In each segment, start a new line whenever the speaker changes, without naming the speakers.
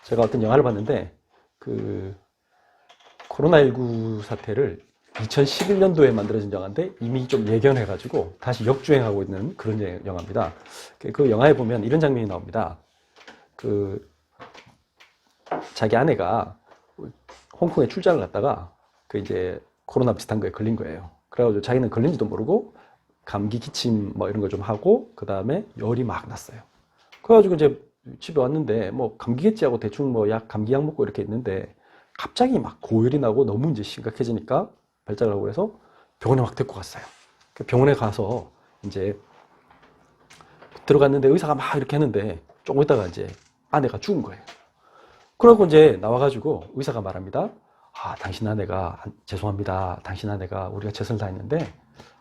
제가 어떤 영화를 봤는데 그 코로나19 사태를 2011년도에 만들어진 영화인데 이미 좀 예견해가지고 다시 역주행하고 있는 그런 영화입니다. 그 영화에 보면 이런 장면이 나옵니다. 그 자기 아내가 홍콩에 출장을 갔다가 그 이제 코로나 비슷한 거에 걸린 거예요. 그래가지고 자기는 걸린지도 모르고 감기 기침 뭐 이런 거 좀 하고 그 다음에 열이 막 났어요. 그래가지고 이제 집에 왔는데 뭐 감기겠지 하고 대충 뭐 감기약 먹고 이렇게 있는데 갑자기 막 고열이 나고 너무 이제 심각해지니까 발작을 하고 해서 병원에 막 데리고 갔어요. 병원에 가서 이제 들어갔는데 의사가 막 이렇게 했는데 조금 있다가 이제 아내가 죽은 거예요. 그러고 이제 나와가지고 의사가 말합니다. 아, 당신 아내가, 죄송합니다. 당신 아내가 우리가 최선을 다했는데,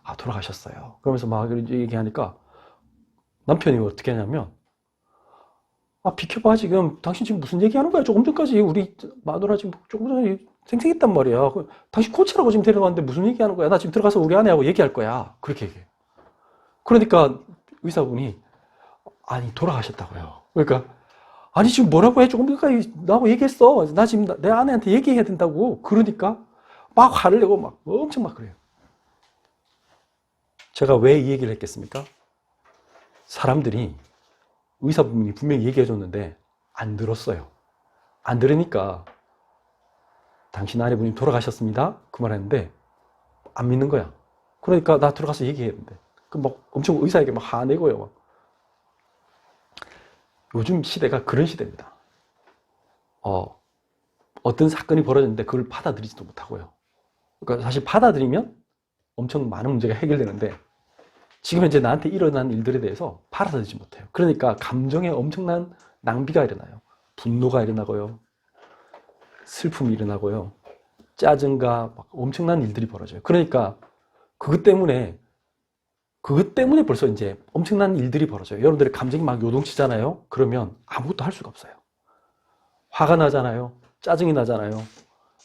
아, 돌아가셨어요. 그러면서 막 얘기하니까 남편이 어떻게 하냐면, 아, 비켜봐, 지금. 당신 지금 무슨 얘기하는 거야? 조금 전까지 우리 마누라 지금 조금 전에 생생했단 말이야. 당신 코치라고 지금 데려갔는데 무슨 얘기하는 거야? 나 지금 들어가서 우리 아내하고 얘기할 거야. 그렇게 얘기해. 그러니까 의사분이, 아니, 돌아가셨다고요. 그러니까, 아니, 지금 뭐라고 해? 조금 전까지 나하고 얘기했어. 나 지금 내 아내한테 얘기해야 된다고. 그러니까 막 화를 내고 막 엄청 막 그래요. 제가 왜 이 얘기를 했겠습니까? 사람들이 의사분이 분명히 얘기해 줬는데 안 들었어요. 안 들으니까 당신 아내분이 돌아가셨습니다. 그 말 했는데 안 믿는 거야. 그러니까 나 들어가서 얘기해야 되는데. 그 막 엄청 의사에게 막 화내고요. 막. 요즘 시대가 그런 시대입니다. 어떤 사건이 벌어졌는데 그걸 받아들이지도 못하고요. 그러니까 사실 받아들이면 엄청 많은 문제가 해결되는데 지금 현재 나한테 일어난 일들에 대해서 받아들이지 못해요. 그러니까 감정에 엄청난 낭비가 일어나요. 분노가 일어나고요. 슬픔이 일어나고요. 짜증과 막 엄청난 일들이 벌어져요. 그러니까 그것 때문에 벌써 이제 엄청난 일들이 벌어져요. 여러분들의 감정이 막 요동치잖아요. 그러면 아무것도 할 수가 없어요. 화가 나잖아요. 짜증이 나잖아요.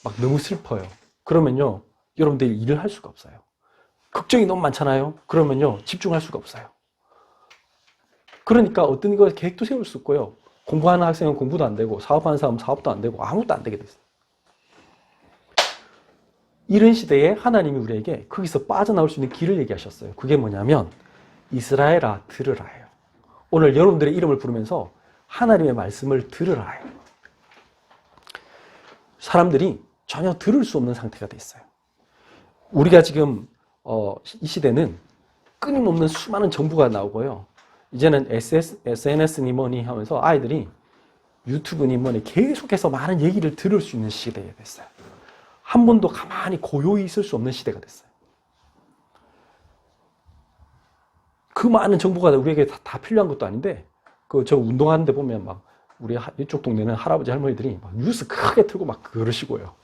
막 너무 슬퍼요. 그러면요, 여러분들이 일을 할 수가 없어요. 걱정이 너무 많잖아요. 그러면요, 집중할 수가 없어요. 그러니까 어떤 거 계획도 세울 수 없고요. 공부하는 학생은 공부도 안 되고, 사업하는 사람은 사업도 안 되고, 아무것도 안 되게 됐어요. 이런 시대에 하나님이 우리에게 거기서 빠져나올 수 있는 길을 얘기하셨어요. 그게 뭐냐면 이스라엘아 들으라예요. 오늘 여러분들의 이름을 부르면서 하나님의 말씀을 들으라예요. 사람들이 전혀 들을 수 없는 상태가 돼 있어요. 우리가 지금 이 시대는 끊임없는 수많은 정보가 나오고요. 이제는 SNS니 뭐니 하면서 아이들이 유튜브니 뭐니 계속해서 많은 얘기를 들을 수 있는 시대가 됐어요. 한 번도 가만히 고요히 있을 수 없는 시대가 됐어요. 그 많은 정보가 우리에게 다 필요한 것도 아닌데, 저 운동하는 데 보면 막, 우리 이쪽 동네는 할아버지 할머니들이 막 뉴스 크게 틀고 막 그러시고요.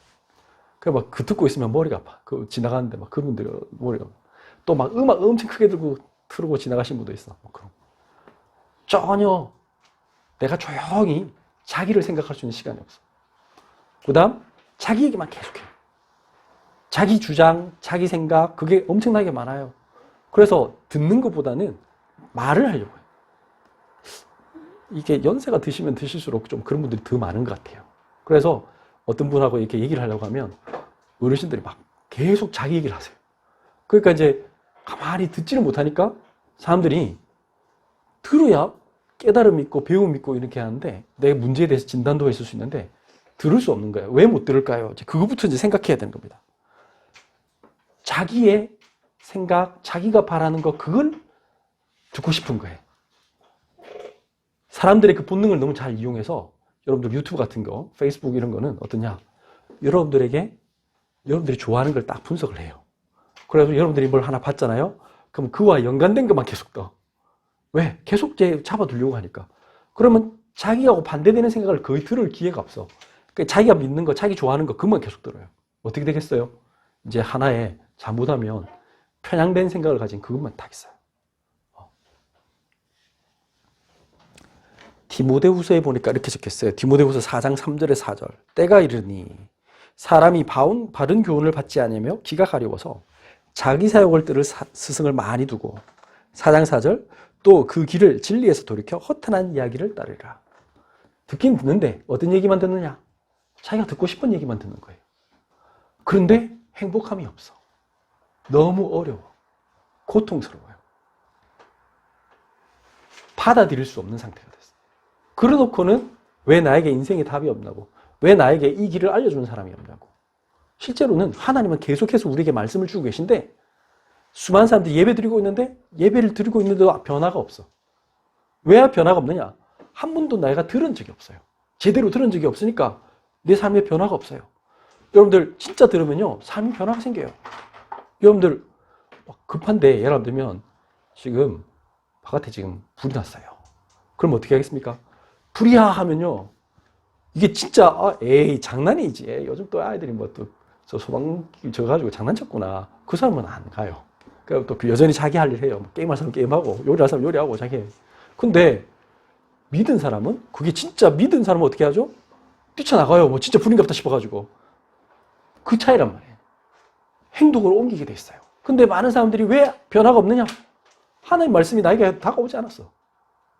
막 듣고 있으면 머리가 아파. 지나가는데 막 그분들이 머리가. 또 막 음악 엄청 크게 틀고 지나가신 분도 있어. 그럼. 전혀 내가 조용히 자기를 생각할 수 있는 시간이 없어. 그 다음, 자기 얘기만 계속해요. 자기 주장, 자기 생각, 그게 엄청나게 많아요. 그래서 듣는 것보다는 말을 하려고 해요. 이게 연세가 드시면 드실수록 좀 그런 분들이 더 많은 것 같아요. 그래서 어떤 분하고 이렇게 얘기를 하려고 하면 어르신들이 막 계속 자기 얘기를 하세요. 그러니까 이제 가만히 듣지를 못하니까 사람들이 들어야 깨달음 있고 배움 있고 이렇게 하는데 내 문제에 대해서 진단도 있을 수 있는데 들을 수 없는 거예요. 왜 못 들을까요? 그거부터 이제 생각해야 되는 겁니다. 자기의 생각, 자기가 바라는 거, 그걸 듣고 싶은 거예요. 사람들의 그 본능을 너무 잘 이용해서 여러분들 유튜브 같은 거, 페이스북 이런 거는 어떠냐? 여러분들이 좋아하는 걸 딱 분석을 해요. 그래서 여러분들이 뭘 하나 봤잖아요? 그럼 그와 연관된 것만 계속 떠. 왜? 계속 이제 잡아두려고 하니까. 그러면 자기하고 반대되는 생각을 거의 들을 기회가 없어. 그러니까 자기가 믿는 거, 자기 좋아하는 거, 그것만 계속 들어요. 어떻게 되겠어요? 이제 하나에 잘못하면 편향된 생각을 가진 그것만 딱 있어요. 디모데후서에 보니까 이렇게 적혔어요. 디모데후서 4장 3절에 4절. 때가 이르니 사람이 바른 교훈을 받지 않으며 기가 가려워서 자기 사욕을 따를 스승을 많이 두고 4장 4절 또 그 길을 진리에서 돌이켜 허탄한 이야기를 따르라. 듣긴 듣는데 어떤 얘기만 듣느냐? 자기가 듣고 싶은 얘기만 듣는 거예요. 그런데 행복함이 없어. 너무 어려워. 고통스러워요. 받아들일 수 없는 상태가 됐어. 그러놓고는 왜 나에게 인생의 답이 없냐고, 왜 나에게 이 길을 알려주는 사람이 없냐고. 실제로는 하나님은 계속해서 우리에게 말씀을 주고 계신데 수많은 사람들이 예배 드리고 있는데 예배를 드리고 있는데도 변화가 없어. 왜 변화가 없느냐? 한 번도 내가 들은 적이 없어요. 제대로 들은 적이 없으니까 내 삶에 변화가 없어요. 여러분들 진짜 들으면요, 삶이 변화가 생겨요. 여러분들 급한데 예를 들면 지금 바깥에 지금 불이 났어요. 그럼 어떻게 하겠습니까? 불이야 하면요, 이게 진짜 에이 장난이지. 요즘 또 아이들이 뭐 또 저 소방기 저 가지고 장난쳤구나. 그 사람은 안 가요. 그러니까 또 여전히 자기 할 일 해요. 뭐 게임할 사람 게임하고 요리할 사람 요리하고 자기 해요. 근데 믿은 사람은, 그게 진짜 믿은 사람은 어떻게 하죠? 뛰쳐나가요. 뭐 진짜 불인가 보다 싶어가지고. 그 차이란 말이에요. 행동을 옮기게 돼 있어요. 근데 많은 사람들이 왜 변화가 없느냐? 하나님 말씀이 나에게 다가오지 않았어.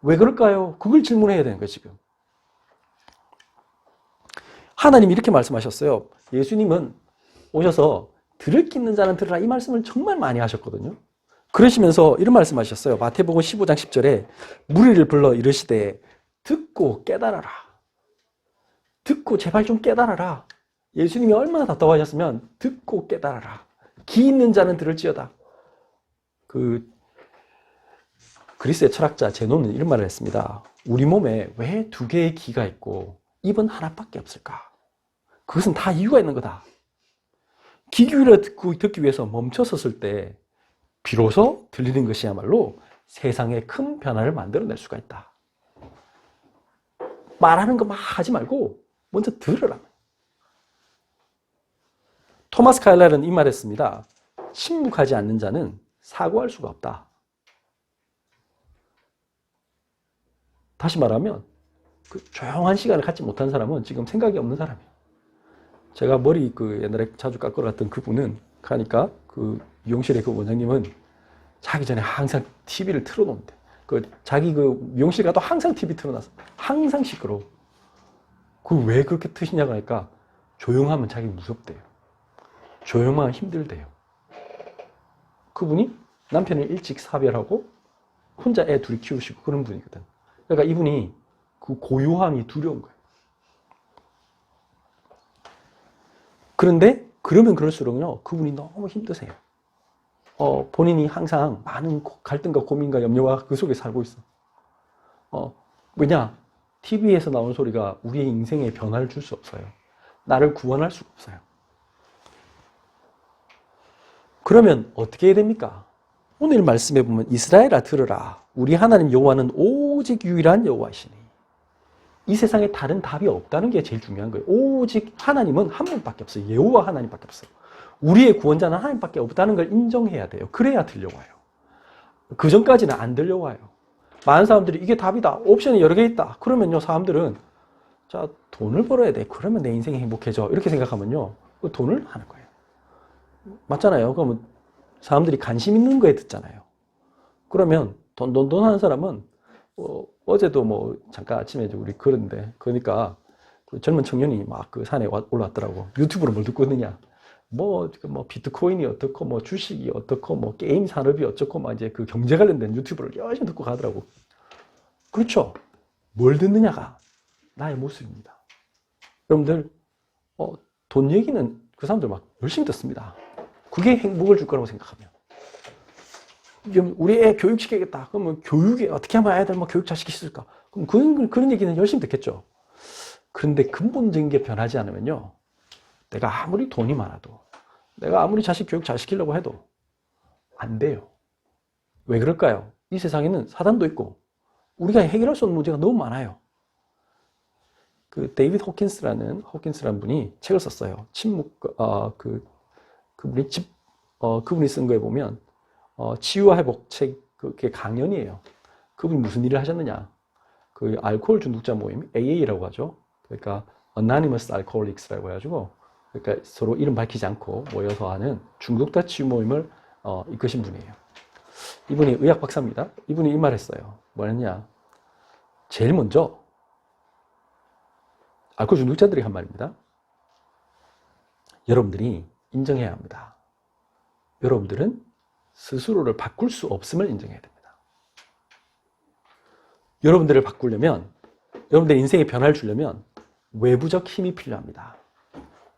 왜 그럴까요? 그걸 질문해야 되는 거예요, 지금. 하나님이 이렇게 말씀하셨어요. 예수님은 오셔서 들을 기 있는 자는 들으라, 이 말씀을 정말 많이 하셨거든요. 그러시면서 이런 말씀하셨어요. 마태복음 15장 10절에 무리를 불러 이르시되 듣고 깨달아라. 듣고 제발 좀 깨달아라. 예수님이 얼마나 답답하셨으면 듣고 깨달아라. 기 있는 자는 들을지어다. 그리스의 철학자 제논은 이런 말을 했습니다. 우리 몸에 왜 두 개의 귀가 있고 입은 하나밖에 없을까? 그것은 다 이유가 있는 거다. 귀 기울여 듣기 위해서 멈춰섰을 때 비로소 들리는 것이야말로 세상에 큰 변화를 만들어낼 수가 있다. 말하는 거 막 하지 말고 먼저 들으라. 토마스 카일랄은 이 말했습니다. 침묵하지 않는 자는 사고할 수가 없다. 다시 말하면 그 조용한 시간을 갖지 못한 사람은 지금 생각이 없는 사람이에요. 제가 머리 옛날에 자주 깎으러 갔던 그분은 가니까 그 미용실의 그 원장님은 자기 전에 항상 TV를 틀어놓는데 자기 미용실 가도 항상 TV 틀어놨어. 항상 시끄러워. 왜 그렇게 트시냐고 하니까 조용하면 자기 무섭대요. 조용하면 힘들대요. 그분이 남편을 일찍 사별하고 혼자 애 둘이 키우시고 그런 분이거든. 그러니까 이분이 그 고요함이 두려운 거예요. 그런데 그러면 그럴수록요, 그분이 너무 힘드세요. 본인이 항상 많은 갈등과 고민과 염려와 그 속에 살고 있어. 왜냐? TV에서 나오는 소리가 우리의 인생에 변화를 줄 수 없어요. 나를 구원할 수가 없어요. 그러면 어떻게 해야 됩니까? 오늘 말씀에 보면 이스라엘아 들으라. 우리 하나님 여호와는 오직 유일한 여호와이시니. 이 세상에 다른 답이 없다는 게 제일 중요한 거예요. 오직 하나님은 한 분밖에 없어요. 여호와 하나님밖에 없어요. 우리의 구원자는 하나님밖에 없다는 걸 인정해야 돼요. 그래야 들려와요. 그 전까지는 안 들려와요. 많은 사람들이 이게 답이다. 옵션이 여러 개 있다. 그러면요, 사람들은 자, 돈을 벌어야 돼. 그러면 내 인생이 행복해져. 이렇게 생각하면요, 돈을 하는 거예요. 맞잖아요. 그러면 사람들이 관심 있는 거에 듣잖아요. 그러면 돈 하는 사람은 어제도 잠깐 아침에 우리 그러니까 그 젊은 청년이 막 그 산에 올라왔더라고. 유튜브로 뭘 듣고 있느냐. 비트코인이 어떻고, 주식이 어떻고, 게임 산업이 어쩌고, 이제 그 경제 관련된 유튜브를 열심히 듣고 가더라고. 그렇죠. 뭘 듣느냐가 나의 모습입니다. 여러분들, 돈 얘기는 그 사람들 막 열심히 듣습니다. 그게 행복을 줄 거라고 생각하면. 우리 애 교육시켜야겠다. 그러면 교육에 어떻게 하면 애들 교육 잘 시키실까? 그럼 그런 얘기는 열심히 듣겠죠. 그런데 근본적인 게 변하지 않으면요, 내가 아무리 돈이 많아도, 내가 아무리 자식 교육 잘 시키려고 해도 안 돼요. 왜 그럴까요? 이 세상에는 사단도 있고 우리가 해결할 수 없는 문제가 너무 많아요. 그 데이비드 호킨스라는 분이 책을 썼어요. 그분이 쓴 거에 보면 치유와 회복 책, 그게 강연이에요. 그분이 무슨 일을 하셨느냐. 그 알코올 중독자 모임, AA라고 하죠. 그러니까 Anonymous Alcoholics라고 해가지고, 그러니까 서로 이름 밝히지 않고 모여서 하는 중독자 치유 모임을 이끄신 분이에요. 이분이 의학 박사입니다. 이분이 이 말 했어요. 뭐랬냐. 제일 먼저 알코올 중독자들이 한 말입니다. 여러분들이 인정해야 합니다. 여러분들은 스스로를 바꿀 수 없음을 인정해야 됩니다. 여러분들을 바꾸려면, 여러분들의 인생에 변화를 주려면 외부적 힘이 필요합니다.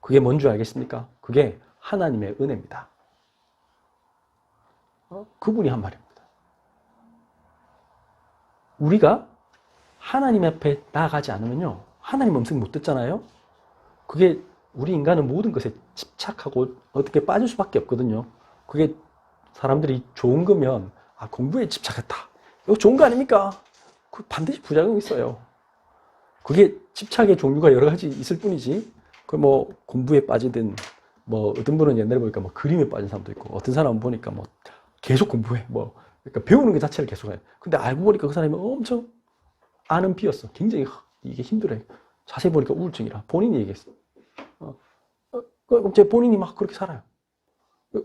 그게 뭔 줄 알겠습니까? 그게 하나님의 은혜입니다. 그분이 한 말입니다. 우리가 하나님 앞에 나아가지 않으면요, 하나님 음성 못 듣잖아요. 그게 우리 인간은 모든 것에 집착하고 어떻게 빠질 수밖에 없거든요. 그게 사람들이 좋은 거면 공부에 집착했다, 이거 좋은 거 아닙니까? 그 반드시 부작용이 있어요. 그게 집착의 종류가 여러 가지 있을 뿐이지, 그 뭐 공부에 빠지든, 뭐 어떤 분은 옛날에 보니까 뭐 그림에 빠진 사람도 있고, 어떤 사람은 보니까 뭐 계속 공부해, 뭐 그러니까 배우는 것 자체를 계속해. 근데 알고 보니까 그 사람이 엄청 아는 비였어. 굉장히 이게 힘들어요. 자세히 보니까 우울증이라 본인이 얘기했어. 그럼 제 본인이 막 그렇게 살아요.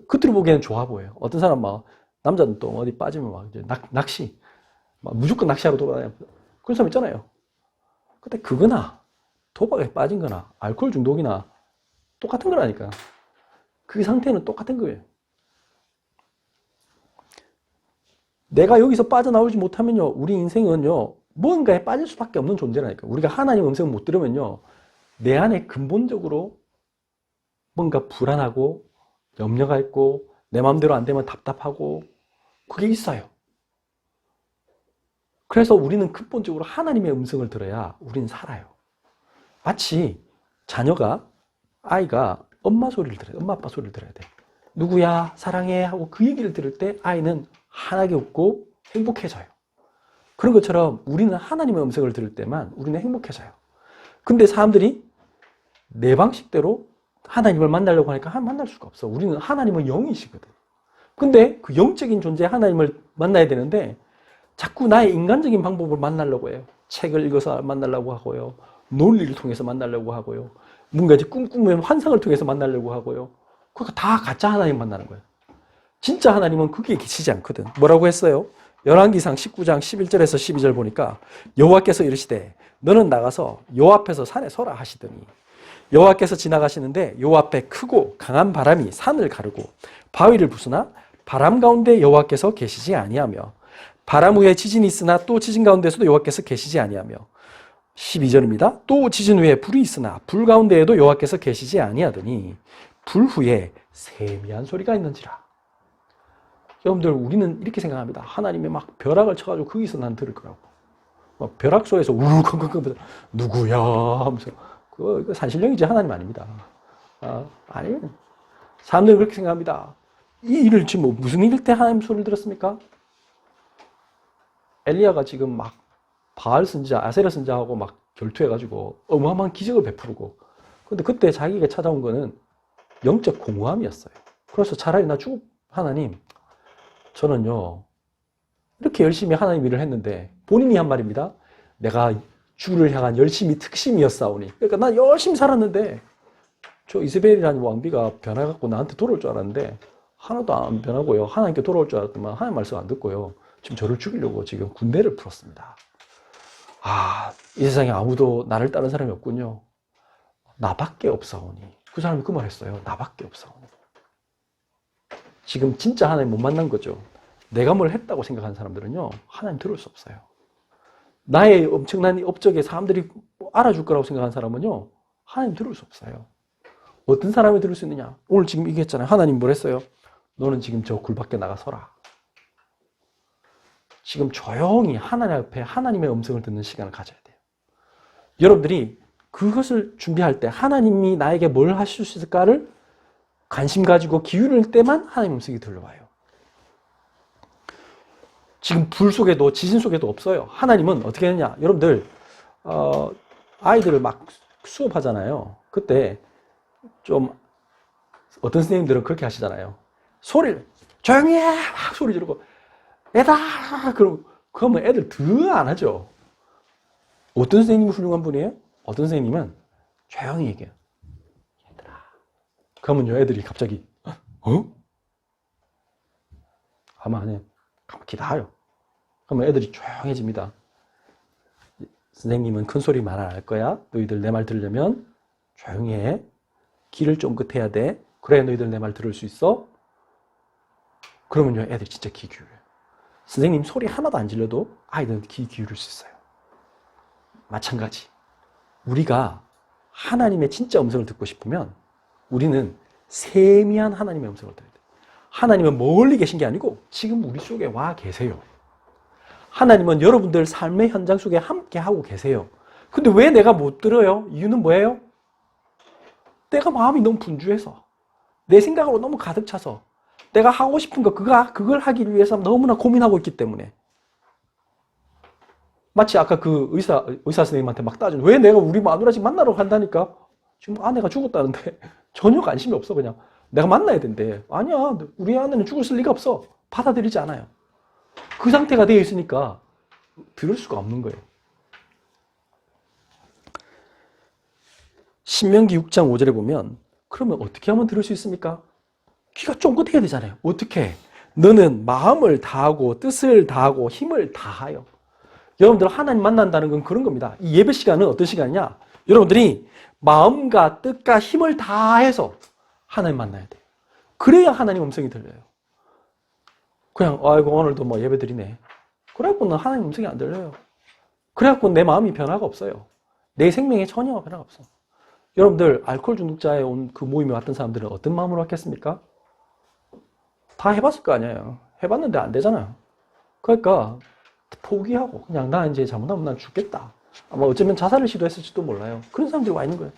겉으로 보기에는 좋아 보여요. 어떤 사람 막 남자는 또 어디 빠지면 막 이제 낚시, 막 무조건 낚시하러 돌아다녀. 그런 사람 있잖아요. 근데 그거나 도박에 빠진 거나 알코올 중독이나 똑같은 거라니까. 그 상태는 똑같은 거예요. 내가 여기서 빠져나오지 못하면요, 우리 인생은요, 뭔가에 빠질 수밖에 없는 존재라니까. 우리가 하나님 음성을 못 들으면요, 내 안에 근본적으로 뭔가 불안하고 염려가 있고 내 마음대로 안 되면 답답하고 그게 있어요. 그래서 우리는 근본적으로 하나님의 음성을 들어야 우리는 살아요. 마치 아이가 엄마 소리를 들어야 돼. 엄마 아빠 소리를 들어야 돼. 누구야 사랑해 하고 그 얘기를 들을 때 아이는 환하게 웃고 행복해져요. 그런 것처럼 우리는 하나님의 음성을 들을 때만 우리는 행복해져요. 근데 사람들이 내 방식대로 하나님을 만나려고 하니까 만날 수가 없어. 우리는 하나님은 영이시거든. 근데 그 영적인 존재 하나님을 만나야 되는데 자꾸 나의 인간적인 방법을 만나려고 해요. 책을 읽어서 만나려고 하고요. 논리를 통해서 만나려고 하고요. 뭔가 이제 꿈꾸면 환상을 통해서 만나려고 하고요. 그러니까 다 가짜 하나님 만나는 거예요. 진짜 하나님은 거기에 계시지 않거든. 뭐라고 했어요? 열왕기상 19장 11절에서 12절 보니까 여호와께서 이르시되 너는 나가서 여호와 앞에서 산에 서라 하시더니 여호와께서 지나가시는데 여호와 앞에 크고 강한 바람이 산을 가르고 바위를 부수나 바람 가운데 여호와께서 계시지 아니하며 바람 후에 지진이 있으나 또 지진 가운데서도 여호와께서 계시지 아니하며 12절입니다. 또 지진 후에 불이 있으나 불 가운데에도 여호와께서 계시지 아니하더니 불 후에 세미한 소리가 있는지라. 여러분들 우리는 이렇게 생각합니다. 하나님이 막 벼락을 쳐가지고 거기서 난 들을 거라고. 막 벼락 소리에서 우르르 누구야 하면서 그거 산신령이지 하나님 아닙니다. 아니에요. 사람들은 그렇게 생각합니다. 이 일을 지금 무슨 일일 때 하나님 소리를 들었습니까? 엘리야가 지금 막 바알 선지자, 아세라 선지자하고 막 결투해가지고 어마어마한 기적을 베푸고, 근데 그때 자기가 찾아온 거는 영적 공허함이었어요. 그래서 차라리 나 하나님, 저는요 이렇게 열심히 하나님 일을 했는데, 본인이 한 말입니다. 내가 주를 향한 열심히 특심이었사오니. 그러니까 난 열심히 살았는데 저 이세벨이라는 왕비가 변해갖고 나한테 돌아올 줄 알았는데 하나도 안 변하고요. 하나님께 돌아올 줄 알았더만 하나님 말씀 안 듣고요. 지금 저를 죽이려고 지금 군대를 풀었습니다. 이 세상에 아무도 나를 따른 사람이 없군요. 나밖에 없사오니. 그 사람이 그 말 했어요. 나밖에 없사오니. 지금 진짜 하나님 못 만난 거죠. 내가 뭘 했다고 생각하는 사람들은요, 하나님 들을 수 없어요. 나의 엄청난 업적에 사람들이 알아줄 거라고 생각하는 사람은요, 하나님 들을 수 없어요. 어떤 사람이 들을 수 있느냐? 오늘 지금 얘기했잖아요. 하나님 뭘 했어요? 너는 지금 저 굴 밖에 나가 서라. 지금 조용히 하나님 앞에 하나님의 음성을 듣는 시간을 가져야 돼요. 여러분들이 그것을 준비할 때 하나님이 나에게 뭘 하실 수 있을까를 관심 가지고 기울일 때만 하나님의 음성이 들려와요. 지금 불 속에도 지진 속에도 없어요. 하나님은 어떻게 했냐? 여러분들 아이들을 막 수업하잖아요. 그때 좀 어떤 선생님들은 그렇게 하시잖아요. 소리를 조용히 해! 막 소리 지르고 애다! 그러면 애들 더 안 하죠. 어떤 선생님이 훌륭한 분이에요? 어떤 선생님은 조용히 얘기해요. 얘들아. 그러면요 애들이 갑자기 하면 안 해요. 가만 기다려. 그러면 애들이 조용해집니다. 선생님은 큰 소리 말 안 할 거야. 너희들 내 말 들으려면 조용히 해. 귀를 쫑긋해야 돼. 그래야 너희들 내 말 들을 수 있어. 그러면요, 애들이 진짜 귀 기울여요. 선생님 소리 하나도 안 질러도 아이들은 귀 기울일 수 있어요. 마찬가지. 우리가 하나님의 진짜 음성을 듣고 싶으면 우리는 세미한 하나님의 음성을 들어야 돼요. 하나님은 멀리 계신 게 아니고 지금 우리 속에 와 계세요. 하나님은 여러분들 삶의 현장 속에 함께 하고 계세요. 근데 왜 내가 못 들어요? 이유는 뭐예요? 내가 마음이 너무 분주해서, 내 생각으로 너무 가득 차서, 내가 하고 싶은 거 그걸 하기 위해서 너무나 고민하고 있기 때문에. 마치 아까 그 의사 선생님한테 막 따지는, 왜 내가 우리 마누라 지금 만나러 간다니까? 지금 아내가 죽었다는데 전혀 관심이 없어. 그냥 내가 만나야 된대. 아니야, 우리 아내는 죽을 리가 없어. 받아들이지 않아요. 그 상태가 되어 있으니까 들을 수가 없는 거예요. 신명기 6장 5절에 보면, 그러면 어떻게 하면 들을 수 있습니까? 귀가 쫑긋해야 되잖아요. 어떻게? 너는 마음을 다하고 뜻을 다하고 힘을 다하여. 여러분들 하나님 만난다는 건 그런 겁니다. 이 예배 시간은 어떤 시간이냐? 여러분들이 마음과 뜻과 힘을 다해서 하나님 만나야 돼요. 그래야 하나님 음성이 들려요. 그냥 아이고 오늘도 뭐 예배 드리네. 그래갖고는 하나님 음성이 안 들려요. 그래갖고 내 마음이 변화가 없어요. 내 생명에 전혀 변화가 없어. 여러분들 알코올 중독자에 온 그 모임에 왔던 사람들은 어떤 마음으로 왔겠습니까? 다 해봤을 거 아니에요. 해봤는데 안 되잖아요. 그러니까 포기하고 그냥 나 이제 잘못하면 난 죽겠다. 아마 어쩌면 자살을 시도했을지도 몰라요. 그런 사람들이 와 있는 거예요.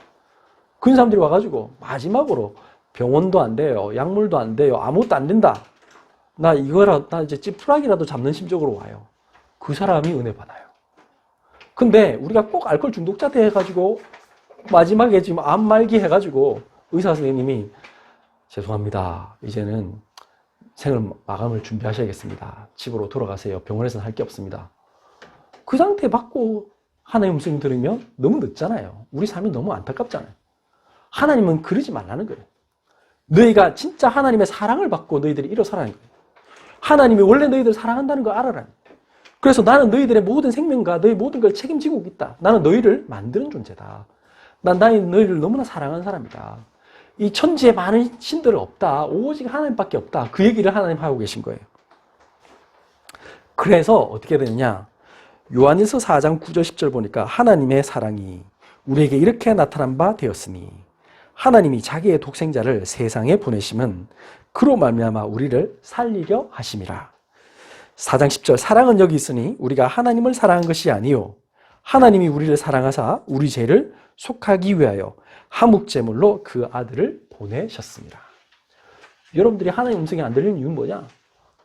그런 사람들이 와가지고 마지막으로 병원도 안 돼요. 약물도 안 돼요. 아무것도 안 된다. 나 이제 찌푸라기라도 잡는 심적으로 와요. 그 사람이 은혜 받아요. 근데 우리가 꼭 알코올 중독자 돼 해가지고 마지막에 지금 암 말기 해가지고 의사 선생님이 죄송합니다. 이제는 생을 마감을 준비하셔야겠습니다. 집으로 돌아가세요. 병원에서는 할 게 없습니다. 그 상태 받고 하나님 음성 들으면 너무 늦잖아요. 우리 삶이 너무 안타깝잖아요. 하나님은 그러지 말라는 거예요. 너희가 진짜 하나님의 사랑을 받고 너희들이 일어서라는 거예요. 하나님이 원래 너희들을 사랑한다는 걸 알아라. 그래서 나는 너희들의 모든 생명과 너희 모든 걸 책임지고 있다. 나는 너희를 만드는 존재다. 난 너희를 너무나 사랑하는 사람이다. 이 천지에 많은 신들은 없다. 오직 하나님밖에 없다. 그 얘기를 하나님 하고 계신 거예요. 그래서 어떻게 되느냐. 요한일서 4장 9절 10절 보니까 하나님의 사랑이 우리에게 이렇게 나타난 바 되었으니 하나님이 자기의 독생자를 세상에 보내심은 그로 말미암아 우리를 살리려 하심이라. 4장 10절 사랑은 여기 있으니 우리가 하나님을 사랑한 것이 아니요 하나님이 우리를 사랑하사 우리 죄를 속하기 위하여 화목제물로 그 아들을 보내셨습니다. 여러분들이 하나님 음성이 안 들리는 이유는 뭐냐?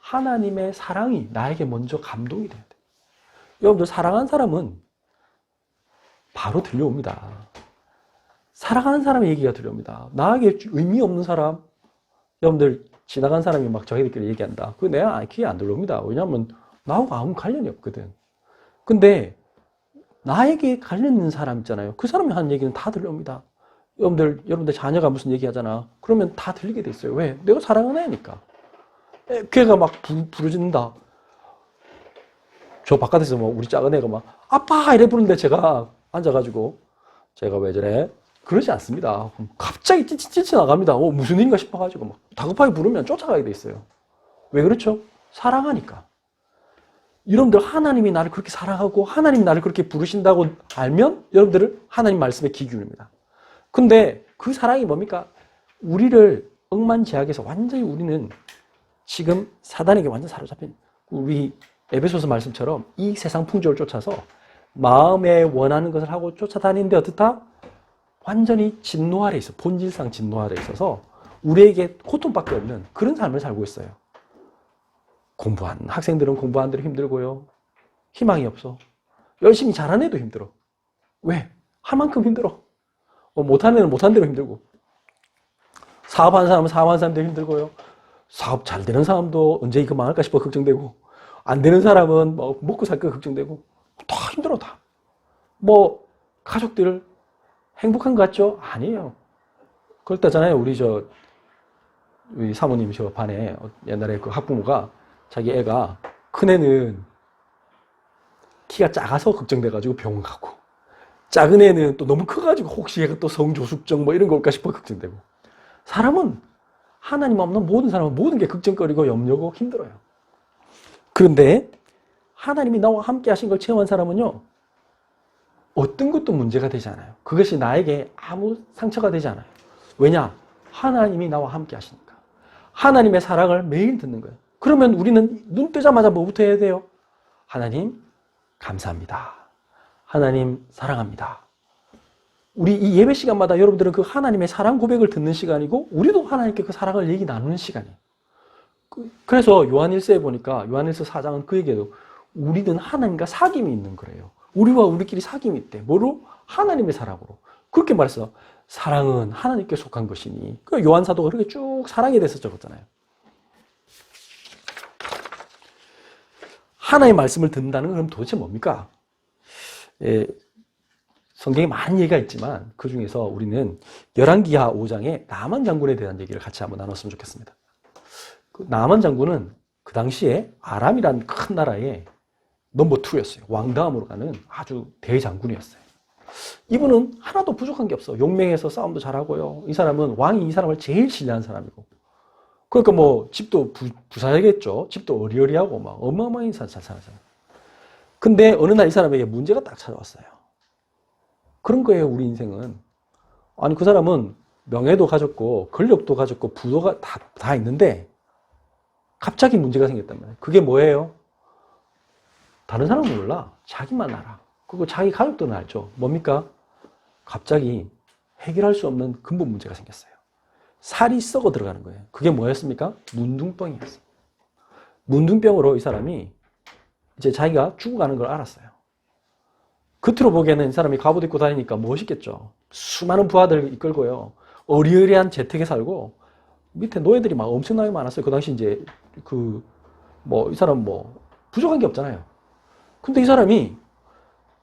하나님의 사랑이 나에게 먼저 감동이 돼야 돼. 여러분들 사랑하는 사람은 바로 들려옵니다. 사랑하는 사람의 얘기가 들려옵니다. 나에게 의미 없는 사람, 여러분들 지나간 사람이 막 자기들끼리 얘기한다. 그거 내가 귀에 안 들려옵니다. 왜냐하면 나하고 아무 관련이 없거든. 근데 나에게 관련 있는 사람 있잖아요. 그 사람이 하는 얘기는 다 들려옵니다. 여러분들 자녀가 무슨 얘기하잖아. 그러면 다 들리게 돼 있어요. 왜? 내가 사랑하는 애니까. 걔가 막 부르짖는다. 저 바깥에서 뭐 우리 작은 애가 막 아빠 이래 부르는데 제가 앉아가지고 제가 왜 저래? 그러지 않습니다. 갑자기 찌찌찌 나갑니다. 무슨 일인가 싶어가지고 막 다급하게 부르면 쫓아가게 돼 있어요. 왜 그렇죠? 사랑하니까. 여러분들 하나님이 나를 그렇게 사랑하고 하나님이 나를 그렇게 부르신다고 알면 여러분들은 하나님 말씀에 귀 기울입니다. 근데 그 사랑이 뭡니까? 우리를 억만제약에서 완전히 우리는 지금 사단에게 완전 사로잡힌 우리 에베소서 말씀처럼 이 세상 풍조를 쫓아서 마음에 원하는 것을 하고 쫓아다니는데 어떻다? 완전히 진노 아래 있어. 본질상 진노 아래 있어서 우리에게 고통밖에 없는 그런 삶을 살고 있어요. 공부한 학생들은 공부하는 대로 힘들고요. 희망이 없어. 열심히 잘하는 애도 힘들어. 왜? 할 만큼 힘들어. 못하는 애는 못하는 대로 힘들고. 사업하는 사람은 사업하는 사람도 힘들고요. 사업 잘 되는 사람도 언제 이거 망할까 싶어 걱정되고, 안 되는 사람은 뭐 먹고 살까 걱정되고, 다 힘들어, 다. 뭐, 가족들 행복한 것 같죠? 아니에요. 그렇다잖아요. 우리 사모님 저 반에 옛날에 그 학부모가 자기 애가, 큰애는 키가 작아서 걱정돼가지고 병원 가고, 작은 애는 또 너무 커가지고 혹시 얘가 또 성조숙증 뭐 이런 거 올까 싶어 걱정되고. 사람은, 하나님 없는 모든 사람은 모든 게 걱정거리고 염려고 힘들어요. 그런데 하나님이 나와 함께 하신 걸 체험한 사람은요, 어떤 것도 문제가 되지 않아요. 그것이 나에게 아무 상처가 되지 않아요. 왜냐? 하나님이 나와 함께 하시니까. 하나님의 사랑을 매일 듣는 거예요. 그러면 우리는 눈 뜨자마자 뭐부터 해야 돼요? 하나님, 감사합니다. 하나님, 사랑합니다. 우리 이 예배 시간마다 여러분들은 그 하나님의 사랑 고백을 듣는 시간이고, 우리도 하나님께 그 사랑을 얘기 나누는 시간이에요. 그래서 요한일서에 보니까, 요한일서 4장은 그 얘기해도, 우리는 하나님과 사귐이 있는 거래요. 우리와 우리끼리 사귐이 있대. 뭐로? 하나님의 사랑으로. 그렇게 말해서, 사랑은 하나님께 속한 것이니. 그 요한사도가 그렇게 쭉 사랑에 대해서 적었잖아요. 하나님의 말씀을 듣는다는 건 그럼 도대체 뭡니까? 예, 성경에 많은 얘기가 있지만 그 중에서 우리는 열왕기하 5장에 나만 장군에 대한 얘기를 같이 한번 나눴으면 좋겠습니다. 그 나만 장군은 그 당시에 아람이란 큰 나라의 넘버 2였어요. 왕다음으로 가는 아주 대장군이었어요. 이분은 하나도 부족한 게 없어. 용맹해서 싸움도 잘하고요. 이 사람은 왕이 이 사람을 제일 신뢰한 사람이고. 그러니까 뭐 집도 부자겠죠. 집도 어리어리하고 막 어마어마한 잘 살잖아요. 근데 어느 날 이 사람에게 문제가 딱 찾아왔어요. 그런 거예요, 우리 인생은. 아니, 그 사람은 명예도 가졌고 권력도 가졌고 부도가 다 있는데 갑자기 문제가 생겼단 말이에요. 그게 뭐예요? 다른 사람은 몰라. 자기만 알아. 그리고 자기 가족들은 알죠. 뭡니까? 갑자기 해결할 수 없는 근본 문제가 생겼어요. 살이 썩어 들어가는 거예요. 그게 뭐였습니까? 문둥병이었어요. 문둥병으로 이 사람이 이제 자기가 죽어가는 걸 알았어요. 겉으로 보기에는 이 사람이 갑옷 입고 다니니까 멋있겠죠. 수많은 부하들 이끌고요. 어리어리한 재택에 살고 밑에 노예들이 막 엄청나게 많았어요. 그 당시 이제 이 사람 부족한 게 없잖아요. 근데 이 사람이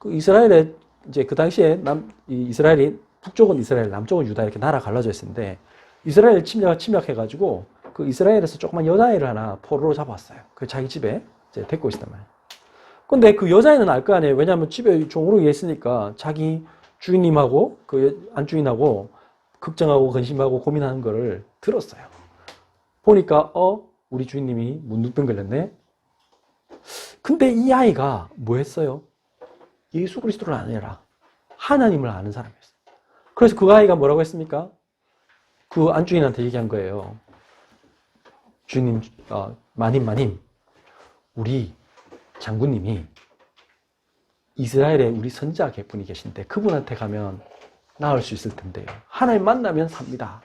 그 이스라엘에 이제 그 당시에 이스라엘이 북쪽은 이스라엘, 남쪽은 유다 이렇게 나라 갈라져 있었는데 이스라엘 침략해가지고 그 이스라엘에서 조그만 여자애를 하나 포로로 잡았어요. 그 자기 집에 이제 데리고 있었단 말이에요. 근데 그 여자애는 알 거 아니에요. 왜냐하면 집에 종으로 있으니까 자기 주인님하고 그 안주인하고 걱정하고 근심하고 고민하는 거를 들었어요. 보니까 우리 주인님이 문둥병 걸렸네. 근데 이 아이가 뭐 했어요? 예수 그리스도를 아니라 하나님을 아는 사람이었어요. 그래서 그 아이가 뭐라고 했습니까? 그 안주인한테 얘기한 거예요. 주님, 마님, 우리 장군님이 이스라엘에 우리 선지자 분이 계신데 그분한테 가면 나을 수 있을 텐데요. 하나님 만나면 삽니다.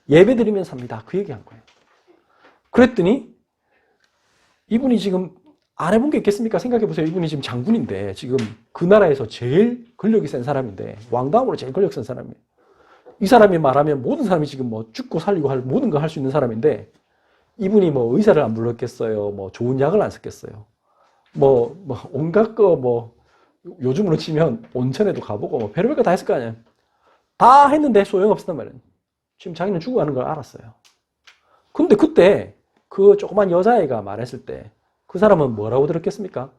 예배 드리면 삽니다. 그 얘기한 거예요. 그랬더니 이분이 지금 안 해본 게 있겠습니까? 생각해보세요. 이분이 지금 장군인데 지금 그 나라에서 제일 권력이 센 사람인데 왕다음으로 제일 권력 센 사람이에요. 이 사람이 말하면 모든 사람이 지금 죽고 살리고 모든 걸 할 수 있는 사람인데 이분이 의사를 안 불렀겠어요. 좋은 약을 안 썼겠어요. 온갖 거 요즘으로 치면 온천에도 가보고 별의별 거 다 했을 거 아니에요. 다 했는데 소용없었단 말이에요. 지금 자기는 죽어가는 걸 알았어요. 근데 그때 그 조그만 여자애가 말했을 때 그 사람은 뭐라고 들었겠습니까?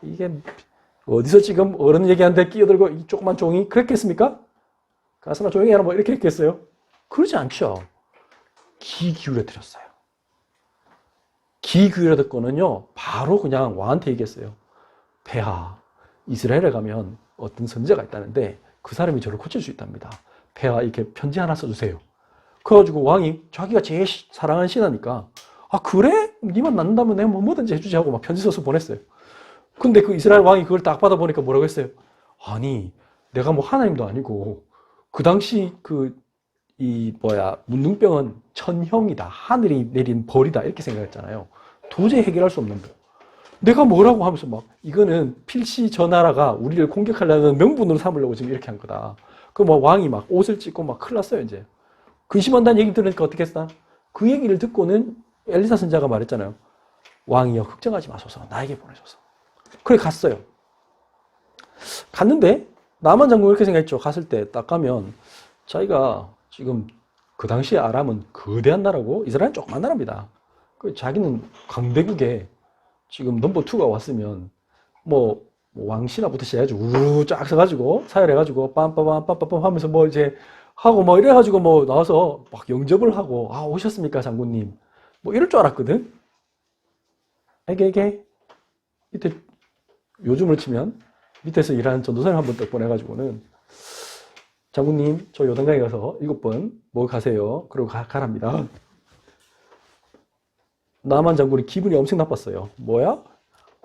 이게 어디서 지금 어른 얘기하는데 끼어들고 이 조그만 종이 그랬겠습니까? 가서나 조용히 하라 이렇게 했겠어요? 그러지 않죠. 귀 기울여 드렸어요. 귀 기울여 듣고는요 바로 그냥 왕한테 얘기했어요. 폐하, 이스라엘에 가면 어떤 선지자가 있다는데 그 사람이 저를 고칠 수 있답니다. 폐하, 이렇게 편지 하나 써주세요. 그래가지고 왕이 자기가 제일 사랑하는 신하니까 그래? 니만 낳는다면 내가 뭐든지 해주지 하고 막 편지 써서 보냈어요. 근데 그 이스라엘 왕이 그걸 딱 받아보니까 뭐라고 했어요? 아니, 내가 하나님도 아니고 그 당시 문둥병은 천형이다. 하늘이 내린 벌이다. 이렇게 생각했잖아요. 도저히 해결할 수 없는 거. 내가 뭐라고 하면서 이거는 필시 저 나라가 우리를 공격하려는 명분으로 삼으려고 지금 이렇게 한 거다. 왕이 옷을 찢고 큰일 났어요, 이제. 근심한다는 얘기 들으니까 어떻게 했어? 그 얘기를 듣고는 엘리사 선지자가 말했잖아요. 왕이여, 걱정하지 마소서. 나에게 보내소서. 그래, 갔어요. 갔는데, 나만 장군 이렇게 생각했죠. 갔을 때 딱 가면, 자기가 지금 그 당시에 아람은 거대한 나라고, 이스라엘은 조그만 나라입니다. 자기는 강대국에 지금 넘버 2가 왔으면, 뭐 왕신화부터 시작해가지고 우르르 쫙 써가지고 사열해가지고 빰빰빰빰빰 하면서 뭐 이제 하고 뭐 이래가지고 뭐 나와서 막 영접을 하고 아 오셨습니까 장군님 뭐 이럴 줄 알았거든. 에게 밑에 요즘을 치면 밑에서 일하는 전도사님 한 번 딱 보내가지고는 장군님 저 요단강에 가서 7번 뭐 가세요. 그러고 가랍니다. 나만 장군이 기분이 엄청 나빴어요. 뭐야?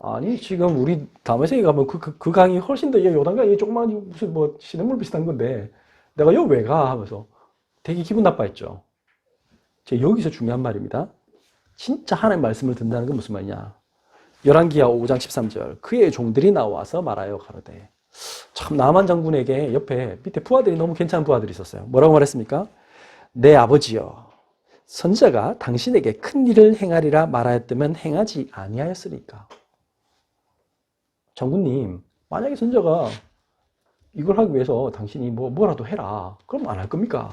아니 지금 우리 다메섹에 가면 그 강이 훨씬 더 요단강이 조그만 무슨 뭐 시냇물 비슷한 건데 내가 여기 왜 가? 하면서 되게 기분 나빠했죠. 제가 여기서 중요한 말입니다. 진짜 하나님 말씀을 듣는다는 건 무슨 말이냐? 열왕기하 5장 13절 그의 종들이 나와서 말하여 가로되 참 나만 장군에게 옆에 밑에 부하들이 너무 괜찮은 부하들이 있었어요. 뭐라고 말했습니까? 내 아버지여 선지자가 당신에게 큰 일을 행하리라 말하였다면 행하지 아니하였으니까. 장군님 만약에 선지자가 이걸 하기 위해서 당신이 뭐라도 해라. 그럼 안 할 겁니까?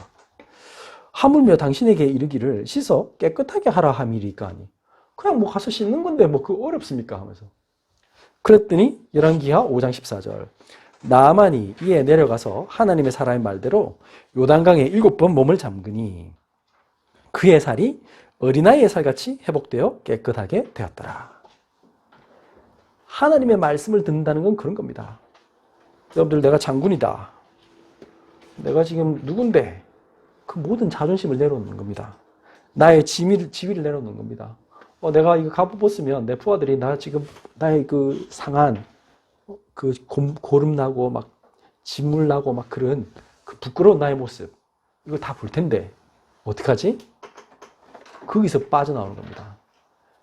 하물며 당신에게 이르기를 씻어 깨끗하게 하라 함이리까 하니 그냥 뭐 가서 씻는 건데 뭐 그거 어렵습니까? 하면서 그랬더니 열왕기하 5장 14절 나아만이 이에 내려가서 하나님의 사람의 말대로 요단강에 7번 몸을 잠그니 그의 살이 어린아이의 살같이 회복되어 깨끗하게 되었더라. 하나님의 말씀을 듣는다는 건 그런 겁니다. 여러분들 내가 장군이다. 내가 지금 누군데 그 모든 자존심을 내려놓는 겁니다. 나의 지위를 내려놓는 겁니다. 내가 이거 갑옷 벗으면 내 부하들이 나 지금 나의 그 상한 그 고름 나고 막 진물 나고 막 그런 그 부끄러운 나의 모습 이거 다 볼 텐데 어떡하지? 거기서 빠져나오는 겁니다.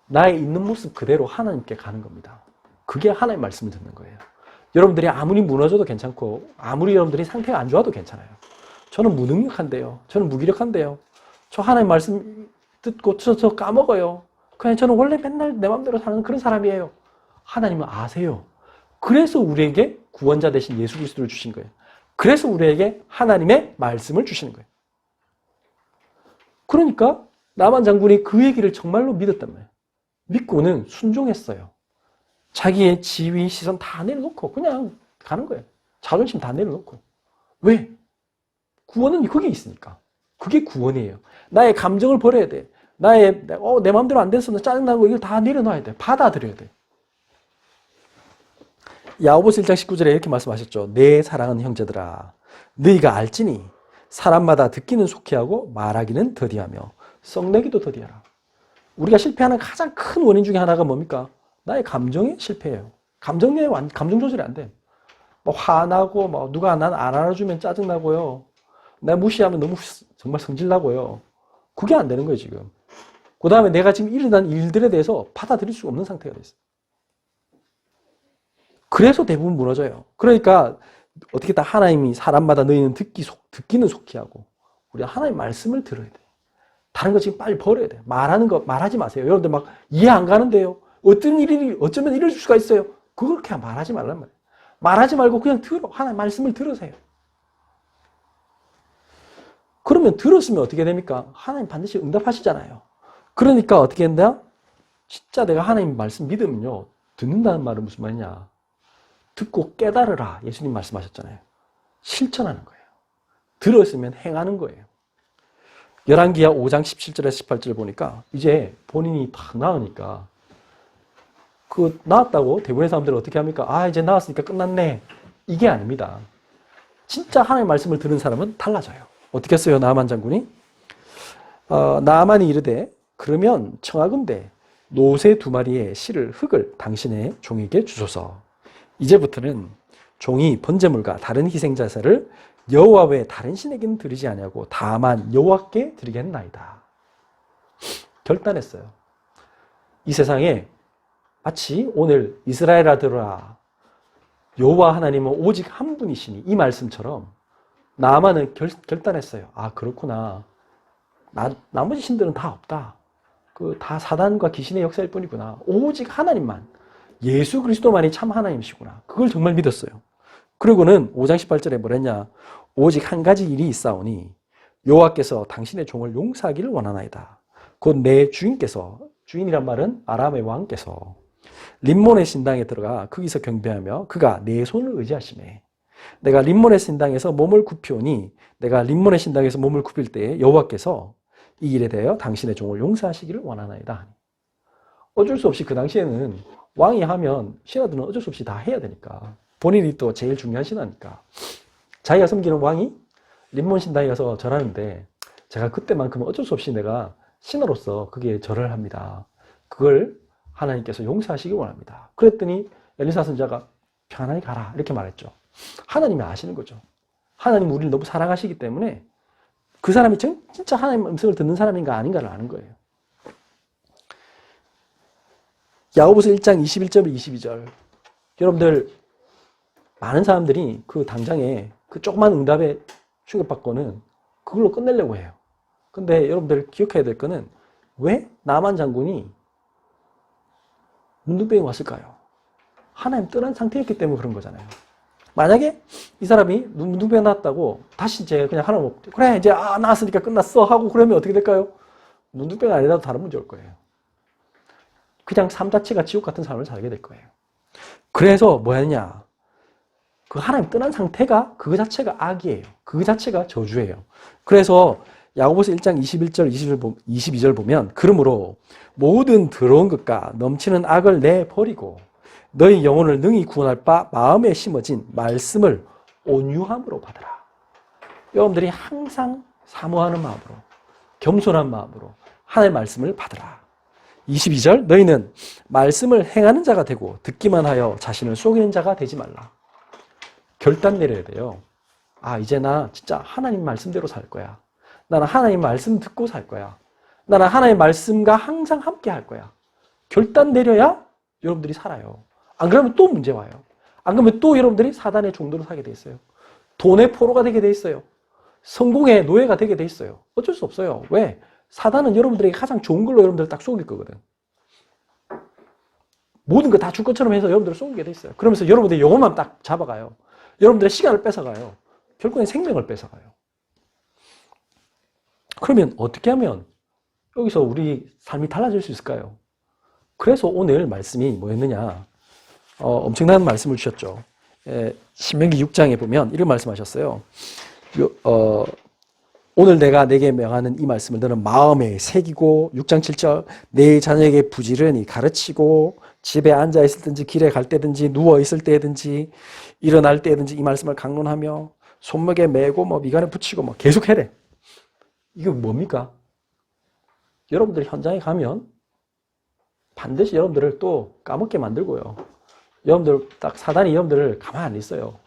나의 있는 모습 그대로 하나님께 가는 겁니다. 그게 하나님의 말씀을 듣는 거예요. 여러분들이 아무리 무너져도 괜찮고 아무리 여러분들이 상태가 안 좋아도 괜찮아요. 저는 무능력한데요. 저는 무기력한데요. 저 하나님 말씀 듣고 저 까먹어요. 그냥 저는 원래 맨날 내 마음대로 사는 그런 사람이에요. 하나님은 아세요. 그래서 우리에게 구원자 되신 예수 그리스도를 주신 거예요. 그래서 우리에게 하나님의 말씀을 주시는 거예요. 그러니까 나만 장군이 그 얘기를 정말로 믿었단 말이에요. 믿고는 순종했어요. 자기의 지위, 시선 다 내려놓고 그냥 가는 거예요. 자존심 다 내려놓고. 왜? 구원은 그게 있으니까. 그게 구원이에요. 나의 감정을 버려야 돼. 내 마음대로 안 돼서 짜증나고 이걸 다 내려놔야 돼. 받아들여야 돼. 야고보서 1장 19절에 이렇게 말씀하셨죠. 내 사랑하는 형제들아 너희가 알지니 사람마다 듣기는 속히 하고 말하기는 더디하며 썩내기도 더디하라. 우리가 실패하는 가장 큰 원인 중에 하나가 뭡니까? 나의 감정이 실패해요. 감정 조절이 안 돼. 화나고 누가 난 안 알아주면 짜증나고요. 나 무시하면 너무 정말 성질나고요. 그게 안 되는 거예요 지금. 그 다음에 내가 지금 일어난 일들에 대해서 받아들일 수가 없는 상태가 됐어요. 그래서 대부분 무너져요. 그러니까 어떻게 다 하나님이 사람마다 너희는 듣기는 속히 하고 우리가 하나님 말씀을 들어야 돼. 다른 거 지금 빨리 버려야 돼. 말하는 거 말하지 마세요. 여러분들 막 이해 안 가는데요. 어떤 일이 어쩌면 이럴 수가 있어요. 그렇게 말하지 말란 말이에요. 말하지 말고 그냥 하나님 말씀을 들으세요. 그러면 들었으면 어떻게 됩니까? 하나님 반드시 응답하시잖아요. 그러니까 어떻게 된다? 진짜 내가 하나님 말씀 믿으면요. 듣는다는 말은 무슨 말이냐? 듣고 깨달으라. 예수님 말씀하셨잖아요. 실천하는 거예요. 들었으면 행하는 거예요. 열왕기하 5장 17절에서 18절 보니까 이제 본인이 다 나으니까 나았다고 대부분의 사람들은 어떻게 합니까? 이제 나았으니까 끝났네. 이게 아닙니다. 진짜 하나님의 말씀을 들은 사람은 달라져요. 어떻게 했어요? 나아만 장군이? 나아만이 이르되 그러면 청하건대 노새 2마리의 실을 흙을 당신의 종에게 주소서. 이제부터는 종이 번제물과 다른 희생자세를 여호와 외에 다른 신에게는 드리지 아니하고 다만 여호와께 드리겠나이다. 결단했어요. 이 세상에 마치 오늘 이스라엘 아들아 여호와 하나님은 오직 한 분이시니 이 말씀처럼 나아만은 결단했어요. 그렇구나. 나머지 신들은 다 없다. 다 사단과 귀신의 역사일 뿐이구나. 오직 하나님만, 예수 그리스도만이 참 하나님이시구나. 그걸 정말 믿었어요. 그리고는 5장 18절에 뭐랬냐? 오직 한 가지 일이 있사오니 여호와께서 당신의 종을 용서하기를 원하나이다. 곧 내 주인께서, 주인이란 말은 아람의 왕께서 림몬의 신당에 들어가 거기서 경배하며 그가 내 손을 의지하시매 내가 림몬의 신당에서 몸을 굽히오니 내가 림몬의 신당에서 몸을 굽힐 때에 여호와께서 이 일에 대하여 당신의 종을 용서하시기를 원하나이다. 어쩔 수 없이 그 당시에는 왕이 하면 신하들은 어쩔 수 없이 다 해야 되니까 본인이 또 제일 중요한 신하니까 자기가 섬기는 왕이 림몬 신당에 가서 절하는데 제가 그때만큼은 어쩔 수 없이 내가 신하로서 그게 절을 합니다. 그걸 하나님께서 용서하시기 원합니다. 그랬더니 엘리사 선지자가 편안히 가라 이렇게 말했죠. 하나님이 아시는 거죠. 하나님 우리를 너무 사랑하시기 때문에 그 사람이 진짜 하나님의 음성을 듣는 사람인가 아닌가를 아는 거예요. 야고보서 1장 21절 22절 여러분들 많은 사람들이 그 당장에 그 조그만 응답에 충격받고는 그걸로 끝내려고 해요. 근데 여러분들 기억해야 될 거는 왜 나만 장군이 문둥병이 왔을까요? 하나님 떠난 상태였기 때문에 그런 거잖아요. 만약에 이 사람이 문둥병 났다고 다시 이제 그냥 하나님 그래 이제 나았으니까 끝났어 하고 그러면 어떻게 될까요? 문둥병 아니라도 다른 문제 올 거예요. 그냥 삶 자체가 지옥 같은 삶을 살게 될 거예요. 그래서 뭐였냐? 그 하나님 떠난 상태가 그 자체가 악이에요. 그 자체가 저주예요. 그래서 야고보서 1장 21절 22절 보면 그러므로 모든 더러운 것과 넘치는 악을 내버리고 너희 영혼을 능히 구원할 바 마음에 심어진 말씀을 온유함으로 받으라. 여러분들이 항상 사모하는 마음으로 겸손한 마음으로 하나님의 말씀을 받으라. 22절 너희는 말씀을 행하는 자가 되고 듣기만 하여 자신을 속이는 자가 되지 말라. 결단 내려야 돼요. 이제 나 진짜 하나님 말씀대로 살 거야. 나는 하나님 말씀 듣고 살 거야. 나는 하나님 말씀과 항상 함께 할 거야. 결단 내려야 여러분들이 살아요. 안 그러면 또 문제 와요. 안 그러면 또 여러분들이 사단의 종도로 사게 돼 있어요. 돈의 포로가 되게 돼 있어요. 성공의 노예가 되게 돼 있어요. 어쩔 수 없어요. 왜? 사단은 여러분들에게 가장 좋은 걸로 여러분들을 딱 속일 거거든. 모든 거 다 줄 것처럼 해서 여러분들을 속이게 돼 있어요. 그러면서 여러분들의 영혼만 딱 잡아가요. 여러분들의 시간을 뺏어가요. 결국엔 생명을 뺏어가요. 그러면 어떻게 하면 여기서 우리 삶이 달라질 수 있을까요? 그래서 오늘 말씀이 뭐였느냐? 엄청난 말씀을 주셨죠. 신명기 6장에 보면 이런 말씀하셨어요. 오늘 내가 내게 명하는 이 말씀을 너는 마음에 새기고 6장 7절 내 자녀에게 부지런히 가르치고 집에 앉아 있을든지 길에 갈 때든지 누워 있을 때든지 일어날 때든지 이 말씀을 강론하며 손목에 메고 미간에 붙이고 계속 해래. 이게 뭡니까? 여러분들이 현장에 가면 반드시 여러분들을 또 까먹게 만들고요. 여러분들 딱 사단이 여러분들을 가만히 안 있어요.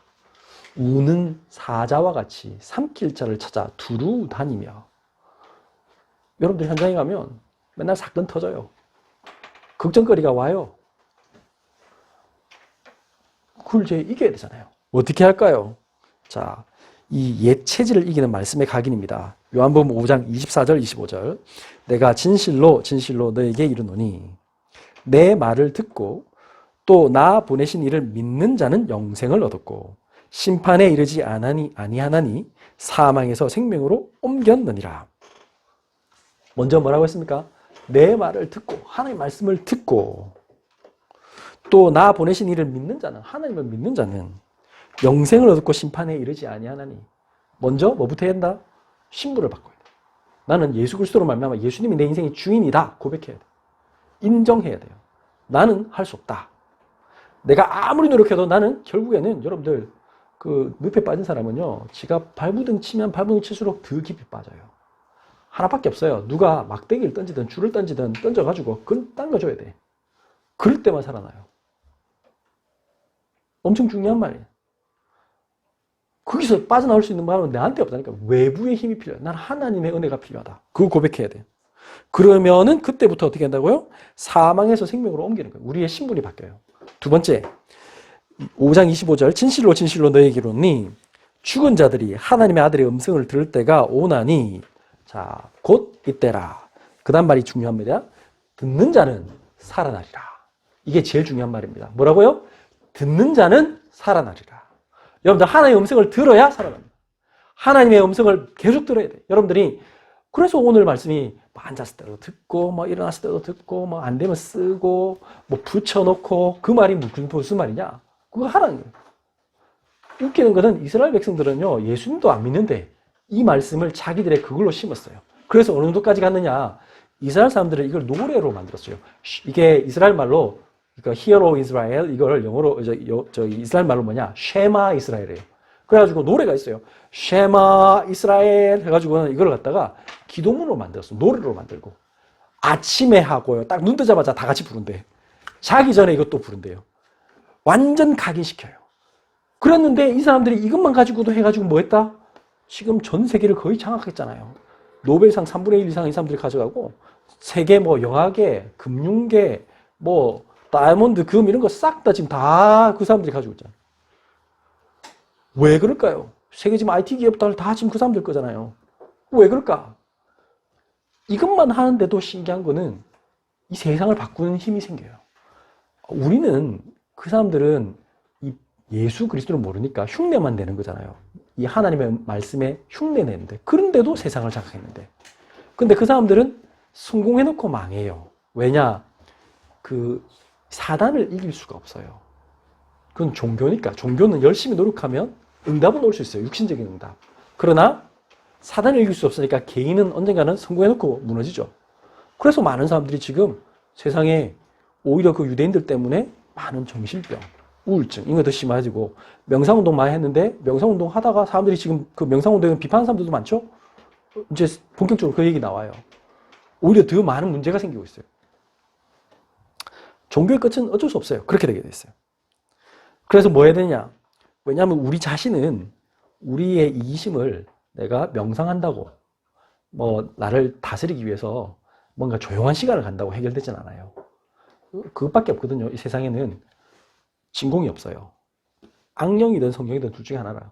우는 사자와 같이 삼킬 자를 찾아 두루 다니며 여러분들 현장에 가면 맨날 사건 터져요. 걱정거리가 와요. 그걸 이제 이겨야 되잖아요. 어떻게 할까요? 자, 이 옛 체질을 이기는 말씀의 각인입니다. 요한복음 5장 24절 25절 내가 진실로 진실로 너에게 이르노니 내 말을 듣고 또 나 보내신 이를 믿는 자는 영생을 얻었고 심판에 이르지 아니하나니 사망에서 생명으로 옮겼느니라. 먼저 뭐라고 했습니까? 내 말을 듣고 하나님의 말씀을 듣고 또 나 보내신 이를 믿는 자는 하나님을 믿는 자는 영생을 얻고 심판에 이르지 아니하나니 먼저 뭐부터 해야 한다? 신부를 바꿔야 돼. 나는 예수 그리스도로 말미암아 예수님이 내 인생의 주인이다 고백해야 돼. 인정해야 돼요. 나는 할 수 없다. 내가 아무리 노력해도 나는 결국에는 여러분들 그 늪에 빠진 사람은요 지가 발부둥 치면 발부둥 칠수록 더 깊이 빠져요. 하나밖에 없어요. 누가 막대기를 던지든 줄을 던지든 던져가지고 그건 당겨줘야 돼. 그럴 때만 살아나요. 엄청 중요한 말이에요. 거기서 빠져나올 수 있는 마음은 나한테 없다니까. 외부의 힘이 필요해. 난 하나님의 은혜가 필요하다. 그거 고백해야 돼. 그러면은 그때부터 어떻게 한다고요? 사망에서 생명으로 옮기는 거예요. 우리의 신분이 바뀌어요. 두 번째, 5장 25절 진실로 진실로 너에게 이르노니 죽은 자들이 하나님의 아들의 음성을 들을 때가 오나니 자, 곧 이때라. 그 다음 말이 중요합니다. 듣는 자는 살아나리라. 이게 제일 중요한 말입니다. 뭐라고요? 듣는 자는 살아나리라. 여러분들 하나님의 음성을 들어야 살아납니다. 하나님의 음성을 계속 들어야 돼요. 여러분들이 그래서 오늘 말씀이 뭐 앉았을 때도 듣고, 뭐 일어났을 때도 듣고, 뭐 안 되면 쓰고, 뭐 붙여놓고, 그 말이 무슨 말이냐? 그거 하라는 거예요. 웃기는 것은 이스라엘 백성들은요, 예수님도 안 믿는데 이 말씀을 자기들의 그걸로 심었어요. 그래서 어느 정도까지 갔느냐? 이스라엘 사람들은 이걸 노래로 만들었어요. 이게 이스라엘 말로, 그러니까 Hear O Israel, 이걸 영어로, 이스라엘 말로 뭐냐? 쉐마 이스라엘이에요. 그래가지고 노래가 있어요. 쉐마 이스라엘 해가지고는 이걸 갖다가 기도문으로 만들었어요. 노래로 만들고. 아침에 하고요. 딱 눈 뜨자마자 다 같이 부른대. 자기 전에 이것도 부른대요. 완전 각인시켜요. 그랬는데 이 사람들이 이것만 가지고도 해가지고 뭐 했다? 지금 전 세계를 거의 장악했잖아요. 노벨상 3분의 1 이상 이 사람들이 가져가고 세계 뭐 영화계, 금융계, 뭐 다이아몬드, 금 이런 거 싹 다 지금 다 그 사람들이 가지고 있잖아요. 왜 그럴까요? 세계 지금 IT 기업들 다 지금 그 사람들 거잖아요. 왜 그럴까? 이것만 하는데도 신기한 거는 이 세상을 바꾸는 힘이 생겨요. 우리는 그 사람들은 이 예수 그리스도를 모르니까 흉내만 내는 거잖아요. 이 하나님의 말씀에 흉내 내는데 그런데도 세상을 장악했는데 근데 그 사람들은 성공해놓고 망해요. 왜냐? 그 사단을 이길 수가 없어요. 그건 종교니까. 종교는 열심히 노력하면 응답은 올 수 있어요. 육신적인 응답. 그러나 사단을 이길 수 없으니까 개인은 언젠가는 성공해놓고 무너지죠. 그래서 많은 사람들이 지금 세상에 오히려 그 유대인들 때문에 많은 정신병, 우울증 이런 거 더 심해지고 명상운동 많이 했는데 명상운동 하다가 사람들이 지금 그 명상운동을 비판하는 사람들도 많죠? 이제 본격적으로 그 얘기 나와요. 오히려 더 많은 문제가 생기고 있어요. 종교의 끝은 어쩔 수 없어요. 그렇게 되게 됐어요. 그래서 뭐 해야 되냐? 왜냐하면 우리 자신은 우리의 이기심을 내가 명상한다고 뭐 나를 다스리기 위해서 뭔가 조용한 시간을 간다고 해결되진 않아요. 그것밖에 없거든요. 이 세상에는 진공이 없어요. 악령이든 성령이든 둘 중에 하나라.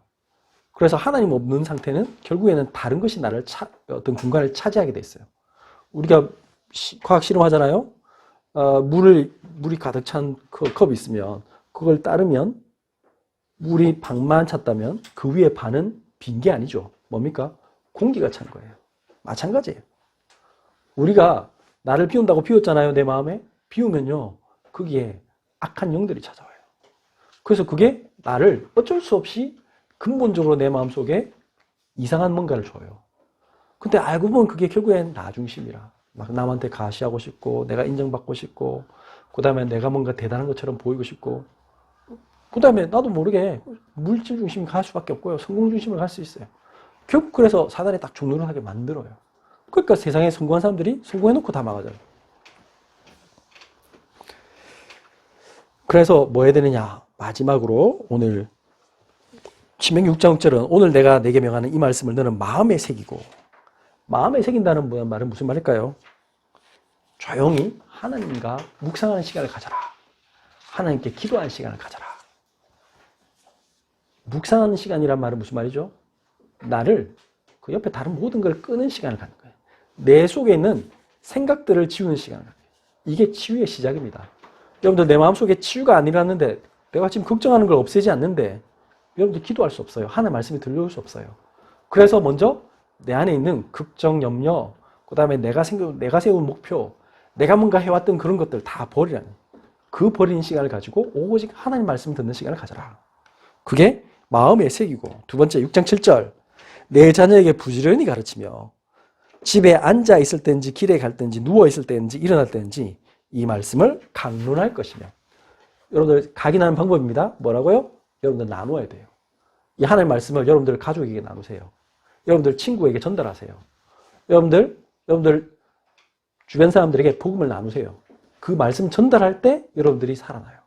그래서 하나님 없는 상태는 결국에는 다른 것이 나를 어떤 공간을 차지하게 돼 있어요. 우리가 과학 실험하잖아요. 물이 가득 찬 컵이 있으면 그걸 따르면 물이 반만 찼다면 그 위에 반은 빈 게 아니죠. 뭡니까? 공기가 찬 거예요. 마찬가지예요. 우리가 나를 비운다고 비웠잖아요. 내 마음에. 비우면요. 거기에 악한 영들이 찾아와요. 그래서 그게 나를 어쩔 수 없이 근본적으로 내 마음속에 이상한 뭔가를 줘요. 근데 알고 보면 그게 결국엔 나 중심이라. 막 남한테 가시하고 싶고 내가 인정받고 싶고 그 다음에 내가 뭔가 대단한 것처럼 보이고 싶고 그 다음에 나도 모르게 물질 중심이 갈 수밖에 없고요. 성공 중심을 갈 수 있어요. 결국 그래서 사단이 딱 종로를 만들어요. 그러니까 세상에 성공한 사람들이 성공해놓고 다 망하잖아요. 그래서 뭐 해야 되느냐. 마지막으로 오늘 신명기 6장 6절은 오늘 내가 내게 명하는 이 말씀을 너는 마음에 새기고 마음에 새긴다는 말은 무슨 말일까요? 조용히 하나님과 묵상하는 시간을 가져라. 하나님께 기도하는 시간을 가져라. 묵상하는 시간이란 말은 무슨 말이죠? 나를 그 옆에 다른 모든 걸 끄는 시간을 갖는 거예요. 내 속에 있는 생각들을 지우는 시간을 갖는 거예요. 이게 치유의 시작입니다. 여러분들 내 마음속에 치유가 안 일어났는데 내가 지금 걱정하는 걸 없애지 않는데 여러분들 기도할 수 없어요. 하나님의 말씀이 들려올 수 없어요. 그래서 먼저 내 안에 있는 걱정, 염려, 그 다음에 내가 세운 목표, 내가 뭔가 해왔던 그런 것들 다 버리라는 그 버리는 시간을 가지고 오직 하나님 말씀 듣는 시간을 가져라. 그게 마음에 새기고 두 번째 6장 7절 내 자녀에게 부지런히 가르치며 집에 앉아 있을 때인지 길에 갈 때인지 누워 있을 때인지 일어날 때인지 이 말씀을 강론할 것이며 여러분들 각인하는 방법입니다. 뭐라고요? 여러분들 나누어야 돼요. 이 하나님의 말씀을 여러분들 가족에게 나누세요. 여러분들 친구에게 전달하세요. 여러분들 주변 사람들에게 복음을 나누세요. 그 말씀 전달할 때 여러분들이 살아나요.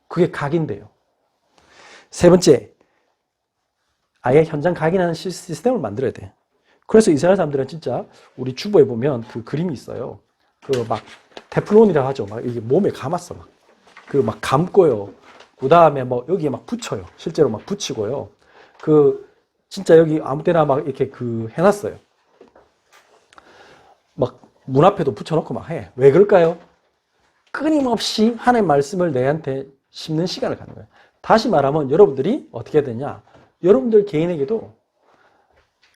그게 각인돼요. 세 번째, 아예 현장 각인하는 시스템을 만들어야 돼. 그래서 이스라엘 사람들은 진짜 우리 주보에 보면 그 그림이 있어요. 그 막 테플론이라 하죠. 막 이게 몸에 감았어. 그 막 감고요. 그 다음에 뭐 여기에 막 붙여요. 실제로 막 붙이고요. 그 진짜 여기 아무 때나 막 이렇게 그 해놨어요. 막 문 앞에도 붙여놓고 막 해. 왜 그럴까요? 끊임없이 하나님의 말씀을 내한테 심는 시간을 갖는 거예요. 다시 말하면 여러분들이 어떻게 해야 되냐? 여러분들 개인에게도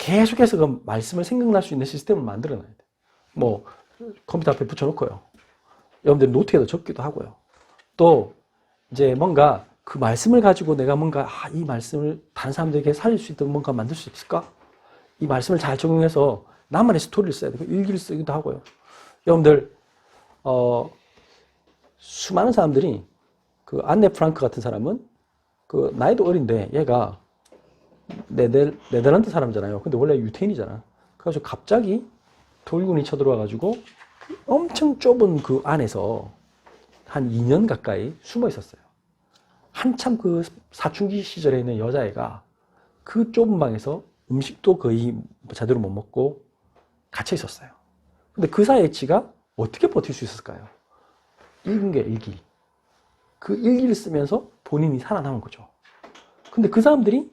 계속해서 그 말씀을 생각날 수 있는 시스템을 만들어놔야 돼. 뭐 컴퓨터 앞에 붙여놓고요. 여러분들 노트에도 적기도 하고요. 또 이제 뭔가 그 말씀을 가지고 내가 뭔가 이 말씀을 다른 사람들에게 살릴 수 있도록 뭔가 만들 수 있을까? 이 말씀을 잘 적용해서 나만의 스토리를 써야 돼. 일기를 쓰기도 하고요. 여러분들 수많은 사람들이 그 안네 프랑크 같은 사람은 그 나이도 어린데 얘가 네덜란드 사람이잖아요. 근데 원래 유태인이잖아. 그래가지고 갑자기 돌군이 쳐들어와가지고 엄청 좁은 그 안에서 한 2년 가까이 숨어 있었어요. 한참 그 사춘기 시절에 있는 여자애가 그 좁은 방에서 음식도 거의 제대로 못 먹고 갇혀 있었어요. 근데 그 사이에 지가 어떻게 버틸 수 있었을까요? 읽은 게 일기. 그 일기를 쓰면서 본인이 살아남은 거죠. 근데 그 사람들이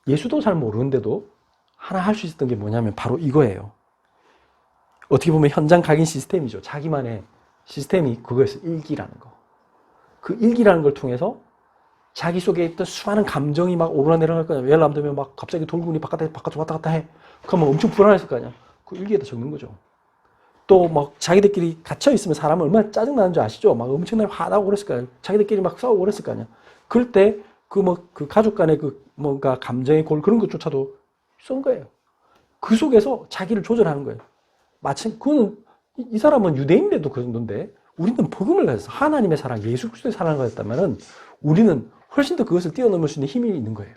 예수도 잘 모르는데도 하나 할 수 있었던 게 뭐냐면 바로 이거예요. 어떻게 보면 현장 각인 시스템이죠. 자기만의 시스템이 그거였어요. 일기라는 거. 그 일기라는 걸 통해서 자기 속에 있던 수많은 감정이 막 오르락내리락 할 거냐. 예를 들면 막 갑자기 돌군이 바깥으로 왔다 갔다 해. 그러면 엄청 불안했을 거 아니야. 그 일기에다 적는 거죠. 또 막 자기들끼리 갇혀 있으면 사람은 얼마나 짜증나는 줄 아시죠? 막 엄청나게 화나고 그랬을 거야. 자기들끼리 막 싸우고 그랬을 거 아니야. 그럴 때 그 가족 간의 그 뭔가 감정의 골 그런 것조차도 쏜 거예요. 그 속에서 자기를 조절하는 거예요. 마침 그거는 이 사람은 유대인인데도 그 정도인데 우리는 복음을 가졌어. 하나님의 사랑, 예수 그리스도의 사랑을 가졌다면은 우리는 훨씬 더 그것을 뛰어넘을 수 있는 힘이 있는 거예요.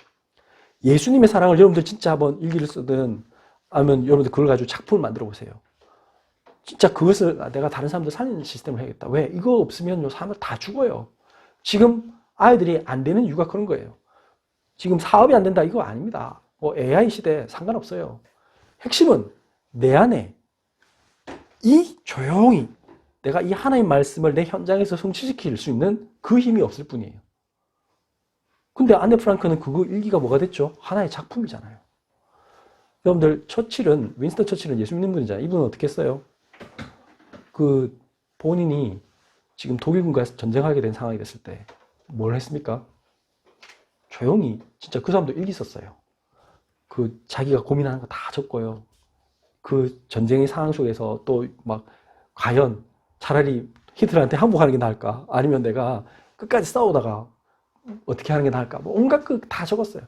예수님의 사랑을 여러분들 진짜 한번 일기를 쓰든 아니면 여러분들 그걸 가지고 작품을 만들어 보세요. 진짜 그것을 내가 다른 사람들 살리는 시스템을 해야겠다. 왜? 이거 없으면 사람들 다 죽어요. 지금 아이들이 안 되는 이유가 그런 거예요. 지금 사업이 안 된다 이거 아닙니다. 뭐 AI 시대 상관없어요. 핵심은 내 안에 이 조용히 내가 이 하나님 말씀을 내 현장에서 성취시킬 수 있는 그 힘이 없을 뿐이에요. 근데 안네 프랑크는 그거 일기가 뭐가 됐죠? 하나의 작품이잖아요. 여러분들 윈스턴 처칠은 예수 믿는 분이잖아요. 이분은 어떻게 했어요? 그 본인이 지금 독일군과 전쟁하게 된 상황이 됐을 때 뭘 했습니까? 조용히 진짜 그 사람도 일기 썼어요. 그 자기가 고민하는 거 다 적고요. 그 전쟁의 상황 속에서 또 막 과연 차라리 히틀러한테 항복하는 게 나을까? 아니면 내가 끝까지 싸우다가 어떻게 하는 게 나을까? 뭐 온갖 그 다 적었어요.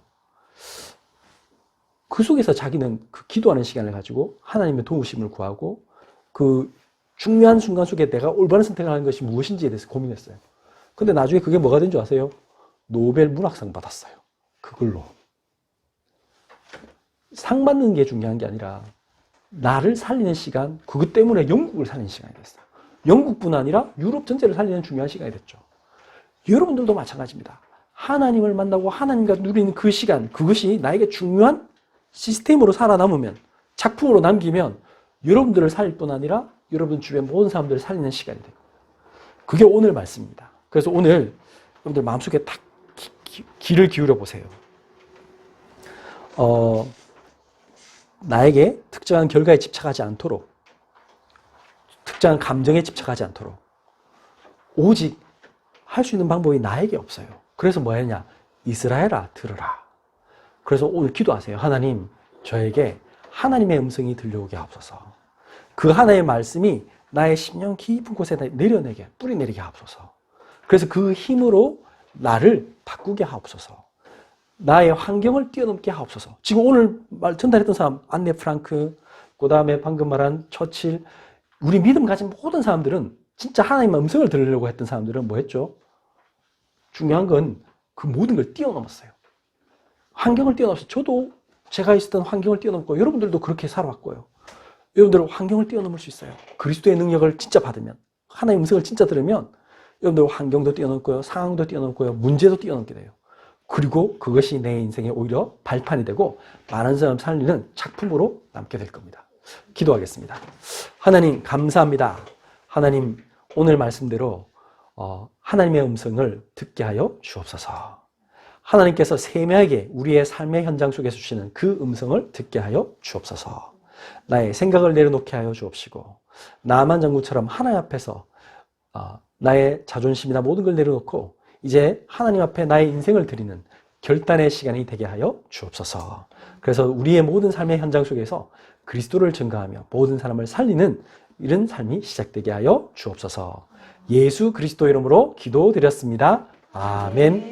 그 속에서 자기는 그 기도하는 시간을 가지고 하나님의 도우심을 구하고 그 중요한 순간 속에 내가 올바른 선택을 하는 것이 무엇인지에 대해서 고민했어요. 근데 나중에 그게 뭐가 된 줄 아세요? 노벨 문학상 받았어요. 그걸로. 상 받는 게 중요한 게 아니라 나를 살리는 시간, 그것 때문에 영국을 살리는 시간이 됐어요. 영국뿐 아니라 유럽 전체를 살리는 중요한 시간이 됐죠. 여러분들도 마찬가지입니다. 하나님을 만나고 하나님과 누리는 그 시간, 그것이 나에게 중요한 시스템으로 살아남으면, 작품으로 남기면 여러분들을 살릴 뿐 아니라 여러분 주변 모든 사람들을 살리는 시간이 돼요. 그게 오늘 말씀입니다. 그래서 오늘 여러분들 마음속에 딱 귀를 기울여 보세요. 나에게 특정한 결과에 집착하지 않도록, 특정한 감정에 집착하지 않도록, 오직 할 수 있는 방법이 나에게 없어요. 그래서 뭐 했냐? 이스라엘아 들으라. 그래서 오늘 기도하세요. 하나님, 저에게 하나님의 음성이 들려오게 하옵소서. 그 하나님의 말씀이 나의 심령 깊은 곳에 내려내게, 뿌리내리게 하옵소서. 그래서 그 힘으로 나를 바꾸게 하옵소서. 나의 환경을 뛰어넘게 하옵소서. 지금 오늘 전달했던 사람, 안네 프랑크, 그 다음에 방금 말한 처칠, 우리 믿음 가진 모든 사람들은 진짜 하나님의 음성을 들으려고 했던 사람들은 뭐 했죠? 중요한 건 그 모든 걸 뛰어넘었어요. 환경을 뛰어넘었어요. 저도 제가 있었던 환경을 뛰어넘고 여러분들도 그렇게 살아왔고요. 여러분들은 환경을 뛰어넘을 수 있어요. 그리스도의 능력을 진짜 받으면, 하나님의 음성을 진짜 들으면 여러분들 환경도 뛰어넘고요, 상황도 뛰어넘고요, 문제도 뛰어넘게 돼요. 그리고 그것이 내 인생에 오히려 발판이 되고 많은 사람 살리는 작품으로 남게 될 겁니다. 기도하겠습니다. 하나님 감사합니다. 하나님 오늘 말씀대로 하나님의 음성을 듣게 하여 주옵소서. 하나님께서 세미하게 우리의 삶의 현장 속에서 주시는 그 음성을 듣게 하여 주옵소서. 나의 생각을 내려놓게 하여 주옵시고 나만 장군처럼 하나님 앞에서 나의 자존심이나 모든 걸 내려놓고 이제 하나님 앞에 나의 인생을 드리는 결단의 시간이 되게 하여 주옵소서. 그래서 우리의 모든 삶의 현장 속에서 그리스도를 증거하며 모든 사람을 살리는 이런 삶이 시작되게 하여 주옵소서. 예수 그리스도 이름으로 기도드렸습니다. 아멘.